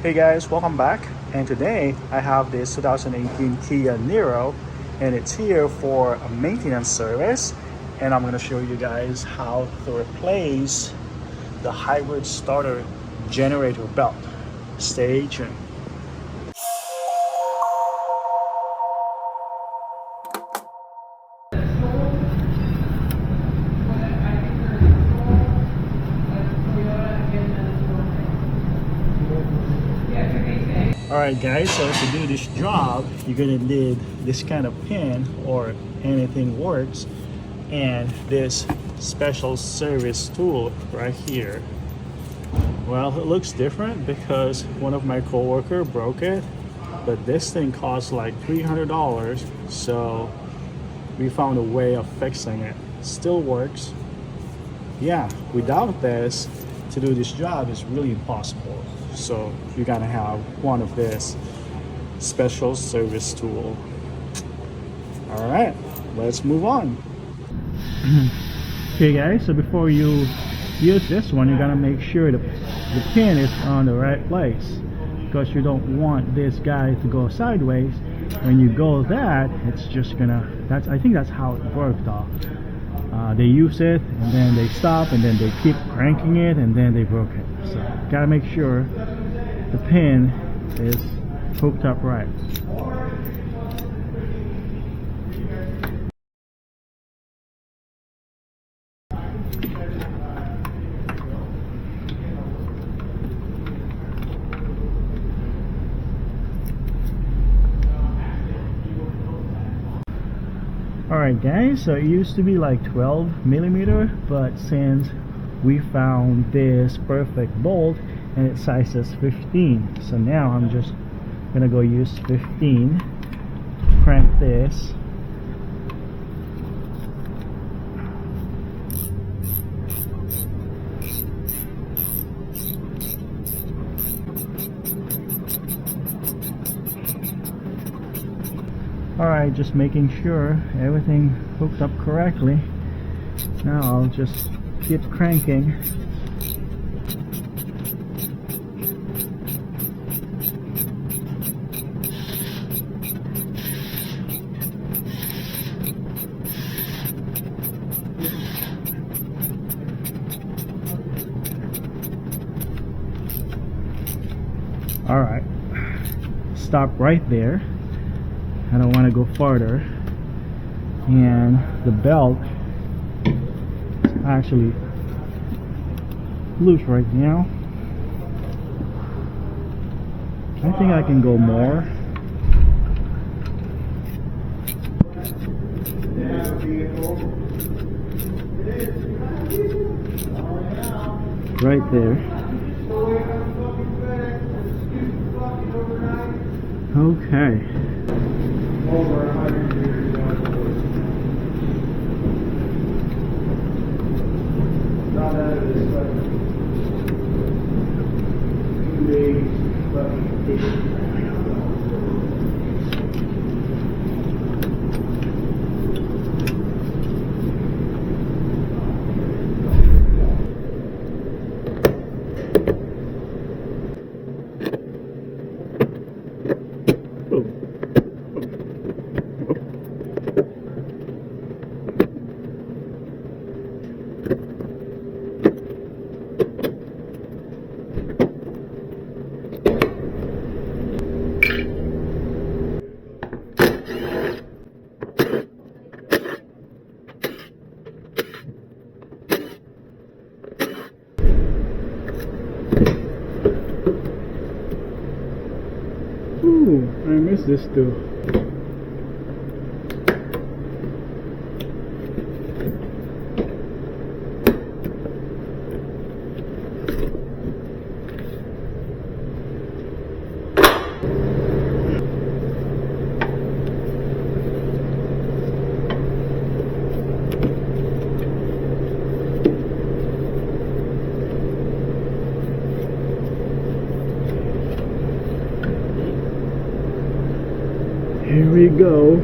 Hey guys, welcome back. And today I have this 2018 Kia NIRO and it's here for a maintenance service. And I'm going to show you guys how to replace the hybrid starter generator belt. Stay tuned. Alright guys, so to do this job, you're gonna need this kind of pin or anything works, and this special service tool right here. Well, it looks different because one of my coworker broke it, but this thing costs like $300, so we found a way of fixing it. Still works. Yeah, without this, to do this job is really impossible. So you gotta have one of this special service tool. All right, let's move on. Okay guys, so before you use this one, you gotta make sure the pin is on the right place, because you don't want this guy to go sideways. When you go that, it's just gonna, I think that's how it worked though. They use it and then they stop and then they keep cranking it and then they broke it. So gotta make sure the pin is hooked up right. Alright guys, so it used to be like 12mm, but since we found this perfect bolt and it sizes 15, so now I'm just gonna go use 15, crank this. Alright, just making sure everything hooked up correctly. Now I'll just keep cranking. Alright, stop right there. I don't want to go farther, and the belt is actually loose right now. I think I can go more. Right there. Okay. Over 100 years ago. Not out of this, but 2 days, but I miss this too. Here we go.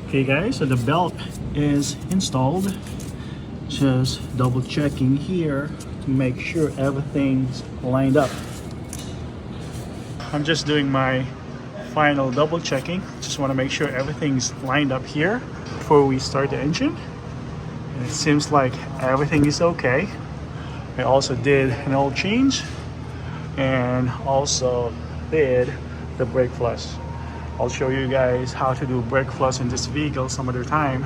Okay guys, so the belt is installed. Just double checking here to make sure everything's lined up. I'm just doing my final double checking. Just want to make sure everything's lined up here before we start the engine. And it seems like everything is okay. I also did an oil change and also did the brake flush. I'll show you guys how to do brake flush in this vehicle some other time.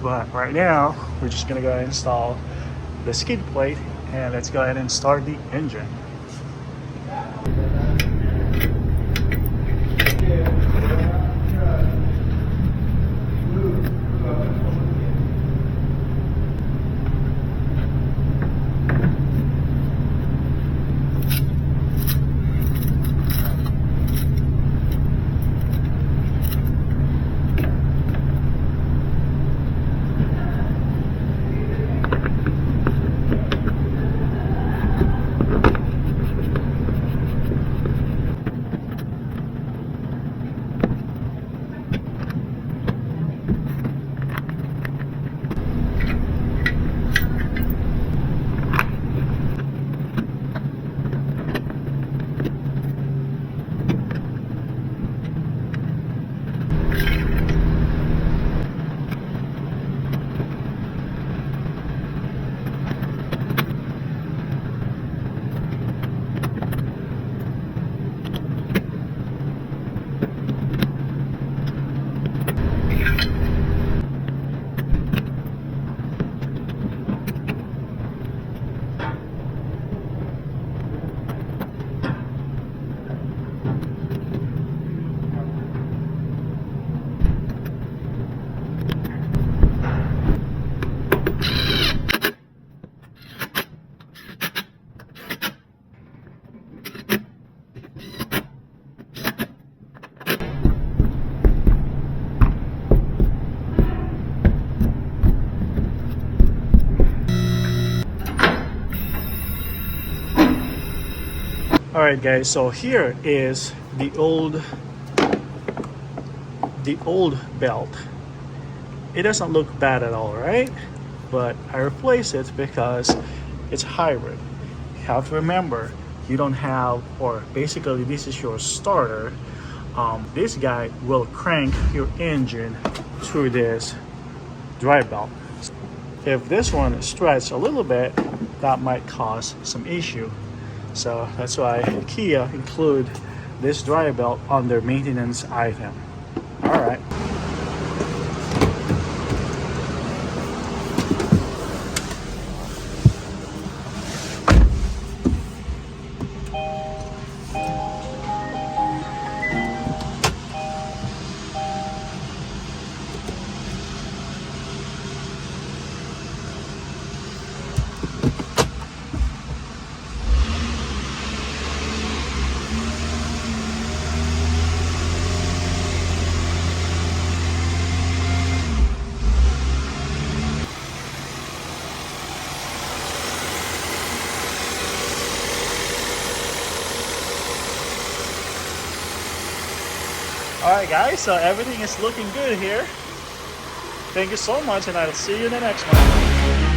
But right now, we're just gonna go ahead and install the skid plate and let's go ahead and start the engine. Alright guys, so here is the old belt. It doesn't look bad at all, right? But I replaced it because it's hybrid. You have to remember, you don't have, or basically this is your starter. This guy will crank your engine through this drive belt. If this one stretches a little bit, that might cause some issue. So that's why Kia include this drive belt on their maintenance item. All right. Alright guys, so everything is looking good here. Thank you so much, and I'll see you in the next one.